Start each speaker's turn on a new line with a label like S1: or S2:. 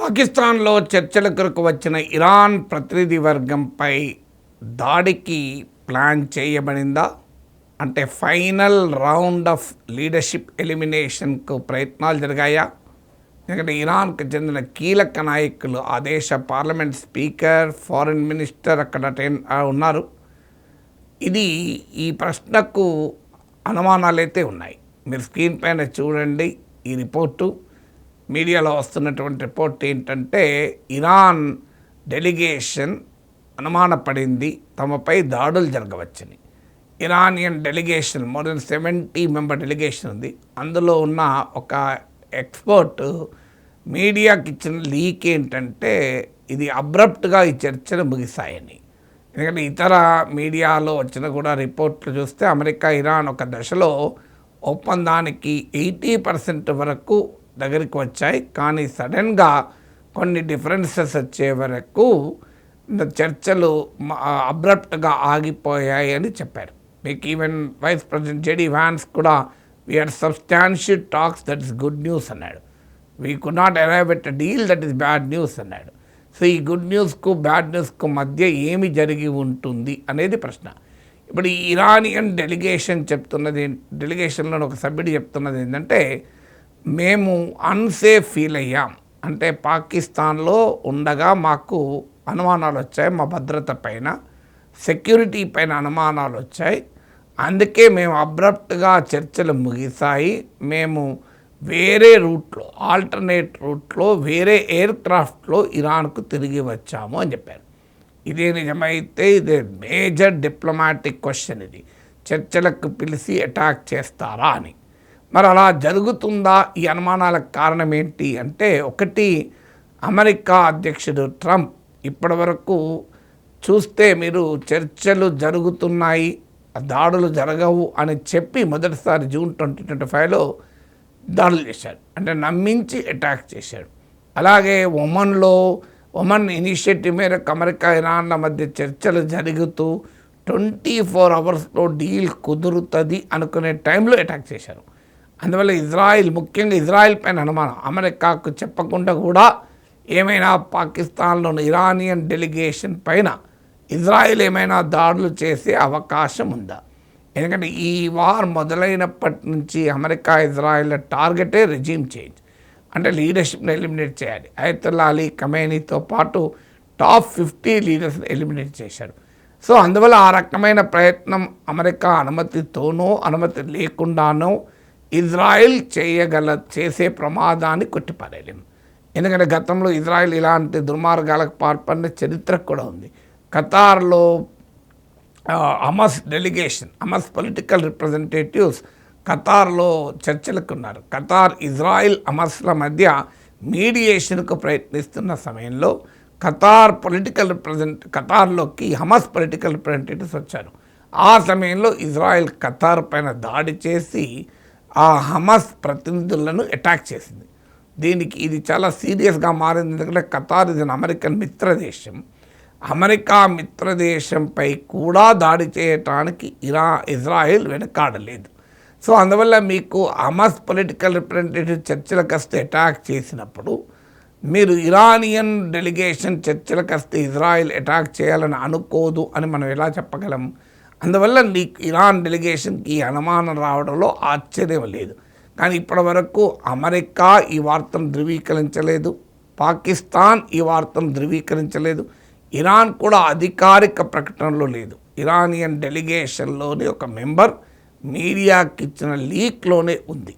S1: పాకిస్తాన్లో చర్చల కొరకు వచ్చిన ఇరాన్ ప్రతినిధి వర్గంపై దాడికి ప్లాన్ చేయబడిందా? అంటే ఫైనల్ రౌండ్ ఆఫ్ లీడర్షిప్ ఎలిమినేషన్కు ప్రయత్నాలు జరిగాయా? ఎందుకంటే ఇరాన్కు చెందిన కీలక నాయకులు ఆ దేశ పార్లమెంట్ స్పీకర్, ఫారిన్ మినిస్టర్ అక్కడ ఉన్నారు. ఈ ప్రశ్నకు అనుమానాలైతే ఉన్నాయి. మీరు స్క్రీన్ పైన చూడండి. ఈ రిపోర్టు మీడియాలో వస్తున్నటువంటి రిపోర్ట్ ఏంటంటే, ఇరాన్ డెలిగేషన్ అనుమానపడింది తమపై దాడులు జరగవచ్చని. Iranian delegation more than 70 member delegation ఉంది. అందులో ఉన్న ఒక ఎక్స్పర్ట్ మీడియాకి ఇచ్చిన లీక్ ఏంటంటే, ఇది అబ్రప్ట్గా ఈ చర్చలు ముగిశాయని. ఎందుకంటే ఇతర మీడియాలో వచ్చిన కూడా రిపోర్ట్లు చూస్తే అమెరికా ఇరాన్ ఒక దశలో ఒప్పందానికి 80% వరకు దగ్గరికి వచ్చాయి. కానీ సడన్గా కొన్ని డిఫరెన్సెస్ వచ్చే వరకు చర్చలు అబ్రప్ట్గా ఆగిపోయాయి అని చెప్పారు. మీకు even vice president JD Vance కూడా we had substantial talks, that is good news అన్నాడు. We could not arrive at a deal, that is bad news అన్నాడు. సో ఈ గుడ్ న్యూస్కు బ్యాడ్ న్యూస్కు మధ్య ఏమి జరిగి ఉంటుంది అనేది ప్రశ్న. ఇప్పుడు ఈ ఇరానియన్ డెలిగేషన్లో ఒక సభ్యుడు చెప్తున్నది ఏంటంటే, మేము అన్సేఫ్ ఫీల్ అయ్యాం. అంటే పాకిస్తాన్లో ఉండగా మాకు అనుమానాలు వచ్చాయి, మా భద్రత పైన, సెక్యూరిటీ పైన అనుమానాలు వచ్చాయి. అందుకే మేము అబ్రప్ట్గా చర్చలు ముగిశాయి. మేము వేరే రూట్లో, ఆల్టర్నేట్ రూట్లో, వేరే ఎయిర్ క్రాఫ్ట్లో ఇరాన్కు తిరిగి వచ్చాము అని చెప్పారు. ఇదే నిజమైతే ఇదే మేజర్ డిప్లొమాటిక్ క్వశ్చన్. ఇది చర్చలకు పిలిచి అటాక్ చేస్తారా అని. మరి అలా జరుగుతుందా? ఈ అనుమానాలకు కారణం ఏంటి అంటే, ఒకటి, అమెరికా అధ్యక్షుడు ట్రంప్ ఇప్పటి వరకు చూస్తే మీరు చర్చలు జరుగుతున్నాయి, దాడులు జరగవు అని చెప్పి మొదటిసారి జూన్ 2025లో దాడులు చేశాడు. అంటే నమ్మించి అటాక్ చేశాడు. అలాగే ఒమన్ ఇనిషియేటివ్ మేరకు అమెరికా ఇరాన్ల మధ్య చర్చలు జరుగుతూ 24 అవర్స్లో డీల్ కుదురుతుంది అనుకునే టైంలో అటాక్ చేశారు. అందువల్ల ముఖ్యంగా ఇజ్రాయిల్ పైన అనుమానం. అమెరికాకు చెప్పకుండా కూడా ఏమైనా పాకిస్తాన్లోని ఇరానియన్ డెలిగేషన్ పైన ఇజ్రాయిల్ ఏమైనా దాడులు చేసే అవకాశం ఉందా? ఎందుకంటే ఈ వార్ మొదలైనప్పటి నుంచి అమెరికా ఇజ్రాయిల్ టార్గెటే రెజ్యూమ్ చేంజ్, అంటే లీడర్షిప్ని ఎలిమినేట్ చేయాలి. అయతుల్లా అలీ ఖమేనీతో పాటు టాప్ 50 లీడర్స్ని ఎలిమినేట్ చేశారు. సో అందువల్ల ఆ రకమైన ప్రయత్నం అమెరికా అనుమతితోనో అనుమతి లేకుండానో ఇజ్రాయిల్ చేసే ప్రమాదాన్ని కొట్టిపారేయలేము. ఎందుకంటే గతంలో ఇజ్రాయిల్ ఇలాంటి దుర్మార్గాలకు పాల్పడిన చరిత్ర కూడా ఉంది. ఖతార్లో Hamas delegation, Hamas political representatives ఖతార్లో చర్చలకు ఉన్నారు. ఖతార్, ఇజ్రాయిల్, హమాస్ల మధ్య మీడియేషన్కు ప్రయత్నిస్తున్న సమయంలో ఖతార్లోకి హమాస్ పొలిటికల్ రిప్రజెంటేటివ్స్ వచ్చారు. ఆ సమయంలో ఇజ్రాయిల్ ఖతార్ పైన దాడి చేసి ఆ హమాస్ ప్రతినిధులను అటాక్ చేసింది. దీనికి ఇది చాలా సీరియస్గా మారింది. ఎందుకంటే ఖతార్ ఇది అమెరికన్ మిత్రదేశం. అమెరికా మిత్రదేశంపై కూడా దాడి చేయటానికి ఇజ్రాయిల్ వెనకాడలేదు. సో అందువల్ల మీకు హమాస్ పొలిటికల్ రిప్రజెంటేటివ్ చర్చలకు వస్తే అటాక్ చేసినప్పుడు, మీరు ఇరానియన్ డెలిగేషన్ చర్చలకు వస్తే ఇజ్రాయిల్ అటాక్ చేయాలని అనుకోదు అని మనం ఎలా చెప్పగలం? అందువల్ల ఇరాన్ డెలిగేషన్కి ఈ అనుమానం రావడంలో ఆశ్చర్యం లేదు. కానీ ఇప్పటి వరకు అమెరికా ఈ వార్తను ధృవీకరించలేదు, పాకిస్తాన్ ఈ వార్తను ధృవీకరించలేదు, ఇరాన్ కూడా అధికారిక ప్రకటనలో లేదు. ఇరానియన్ డెలిగేషన్లోని ఒక మెంబర్ మీడియాకి ఇచ్చిన లీక్లోనే ఉంది.